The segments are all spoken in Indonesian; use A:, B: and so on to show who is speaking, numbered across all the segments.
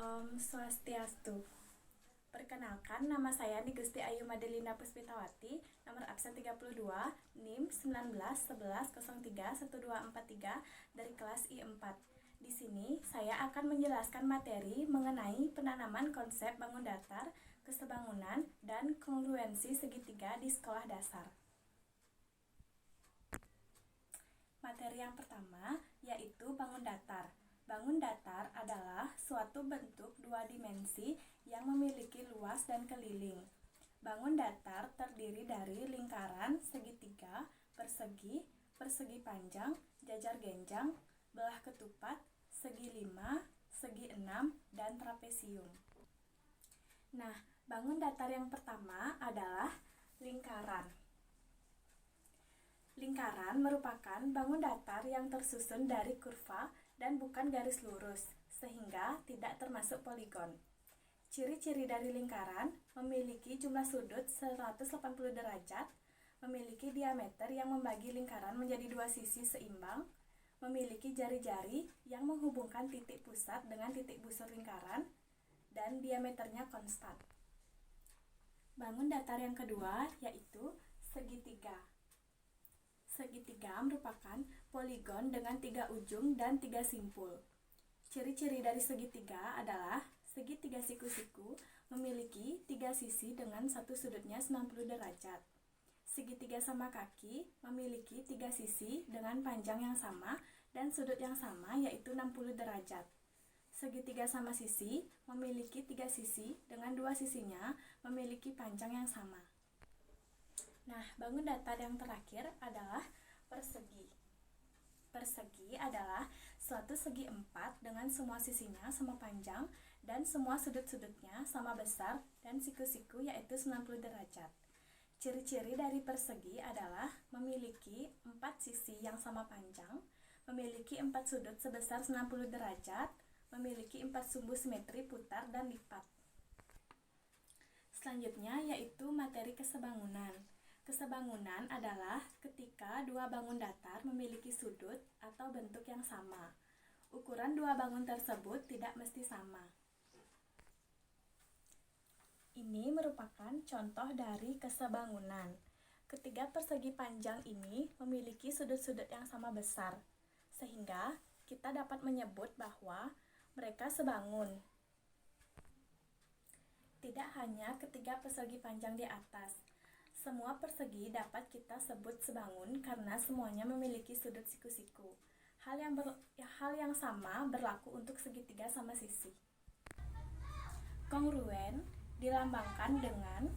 A: Om Swastiastu. Perkenalkan, nama saya Nigusti Ayu Madelina Puspitawati, nomor absen 32, NIM 1911031243 dari kelas I4. Di sini saya akan menjelaskan materi mengenai penanaman konsep bangun datar, kesebangunan, dan kongruensi segitiga di sekolah dasar. Materi yang pertama yaitu bangun datar. Bangun datar adalah suatu bentuk dua dimensi yang memiliki luas dan keliling. Bangun datar terdiri dari lingkaran, segitiga, persegi, persegi panjang, jajar genjang, belah ketupat, segi 5, segi 6, dan trapesium. Nah, bangun datar yang pertama adalah lingkaran. Lingkaran merupakan bangun datar yang tersusun dari kurva dan bukan garis lurus, sehingga tidak termasuk poligon. Ciri-ciri dari lingkaran memiliki jumlah sudut 180 derajat, memiliki diameter yang membagi lingkaran menjadi dua sisi seimbang, memiliki jari-jari yang menghubungkan titik pusat dengan titik busur lingkaran, dan diameternya konstan. Bangun datar yang kedua yaitu segitiga. Segitiga merupakan poligon dengan 3 ujung dan 3 simpul. Ciri-ciri dari segitiga adalah segitiga siku-siku memiliki 3 sisi dengan satu sudutnya 90 derajat. Segitiga sama kaki memiliki 3 sisi dengan panjang yang sama dan sudut yang sama yaitu 60 derajat. Segitiga sama sisi memiliki 3 sisi dengan 2 sisinya memiliki panjang yang sama. Nah, bangun datar yang terakhir adalah persegi. Persegi adalah suatu segi 4 dengan semua sisinya sama panjang dan semua sudut-sudutnya sama besar dan siku-siku yaitu 90 derajat. Ciri-ciri dari persegi adalah memiliki 4 sisi yang sama panjang, memiliki 4 sudut sebesar 90 derajat, memiliki 4 sumbu simetri putar dan lipat. Selanjutnya yaitu materi kesebangunan. Kesebangunan adalah ketika dua bangun datar memiliki sudut atau bentuk yang sama. Ukuran dua bangun tersebut tidak mesti sama. Ini merupakan contoh dari kesebangunan. Ketiga persegi panjang ini memiliki sudut-sudut yang sama besar, sehingga kita dapat menyebut bahwa mereka sebangun. Tidak hanya ketiga persegi panjang di atas, semua persegi dapat kita sebut sebangun karena semuanya memiliki sudut siku-siku. Hal yang sama berlaku untuk segitiga sama sisi. Kongruen dilambangkan dengan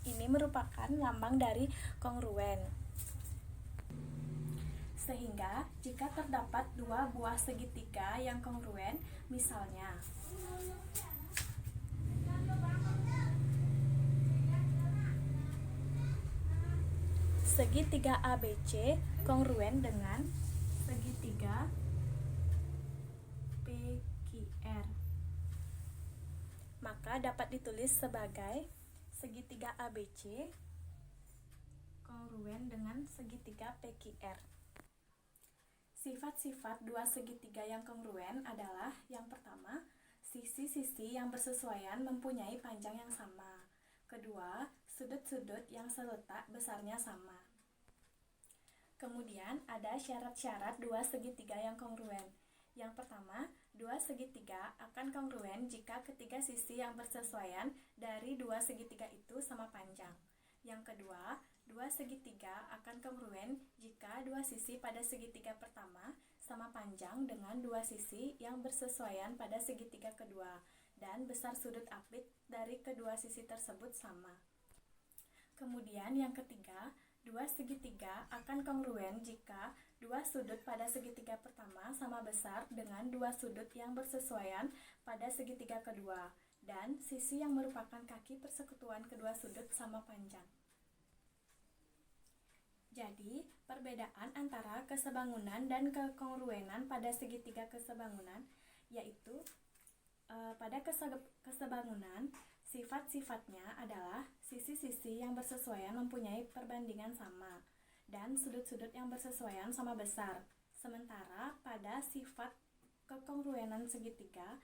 A: ini merupakan lambang dari kongruen. Sehingga jika terdapat dua buah segitiga yang kongruen, misalnya segitiga ABC kongruen dengan segitiga PQR, maka dapat ditulis sebagai segitiga ABC kongruen dengan segitiga PQR. Sifat-sifat dua segitiga yang kongruen adalah yang pertama, sisi-sisi yang bersesuaian mempunyai panjang yang sama. Kedua, sudut-sudut yang seletak besarnya sama. Kemudian ada syarat-syarat dua segitiga yang kongruen. Yang pertama, dua segitiga akan kongruen jika ketiga sisi yang bersesuaian dari dua segitiga itu sama panjang. Yang kedua, dua segitiga akan kongruen jika dua sisi pada segitiga pertama sama panjang dengan dua sisi yang bersesuaian pada segitiga kedua dan besar sudut apit dari kedua sisi tersebut sama. Kemudian yang ketiga, dua segitiga akan kongruen jika dua sudut pada segitiga pertama sama besar dengan dua sudut yang bersesuaian pada segitiga kedua dan sisi yang merupakan kaki persekutuan kedua sudut sama panjang. Jadi, perbedaan antara kesebangunan dan kekongruenan pada segitiga kesebangunan yaitu pada kesebangunan, sifat-sifatnya adalah sisi-sisi yang bersesuaian mempunyai perbandingan sama dan sudut-sudut yang bersesuaian sama besar, Sementara pada sifat kekongruenan segitiga,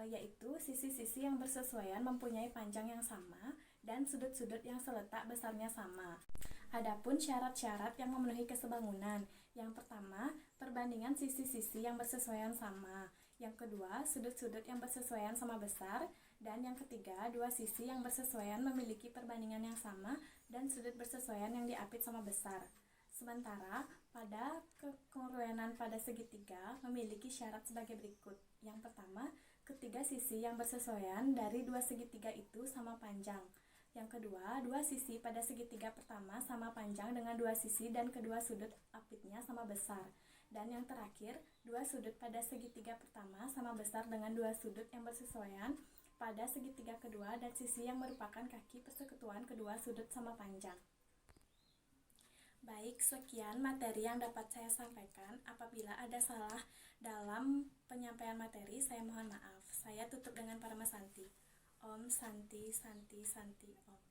A: yaitu sisi-sisi yang bersesuaian mempunyai panjang yang sama dan sudut-sudut yang seletak besarnya sama. Adapun syarat-syarat yang memenuhi kesebangunan, yang pertama, perbandingan sisi-sisi yang bersesuaian sama. Yang kedua, sudut-sudut yang bersesuaian sama besar. Dan yang ketiga, dua sisi yang bersesuaian memiliki perbandingan yang sama dan sudut bersesuaian yang diapit sama besar. Sementara, pada kekongruenan pada segitiga memiliki syarat sebagai berikut. Yang pertama, ketiga sisi yang bersesuaian dari dua segitiga itu sama panjang. Yang kedua, dua sisi pada segitiga pertama sama panjang dengan dua sisi dan kedua sudut apitnya sama besar. Dan yang terakhir, dua sudut pada segitiga pertama sama besar dengan dua sudut yang bersesuaian pada segitiga kedua dan sisi yang merupakan kaki persekutuan kedua sudut sama panjang. Baik, sekian materi yang dapat saya sampaikan. Apabila ada salah dalam penyampaian materi, saya mohon maaf. Saya tutup dengan Paramasanti. Om Santi Santi Santi Om.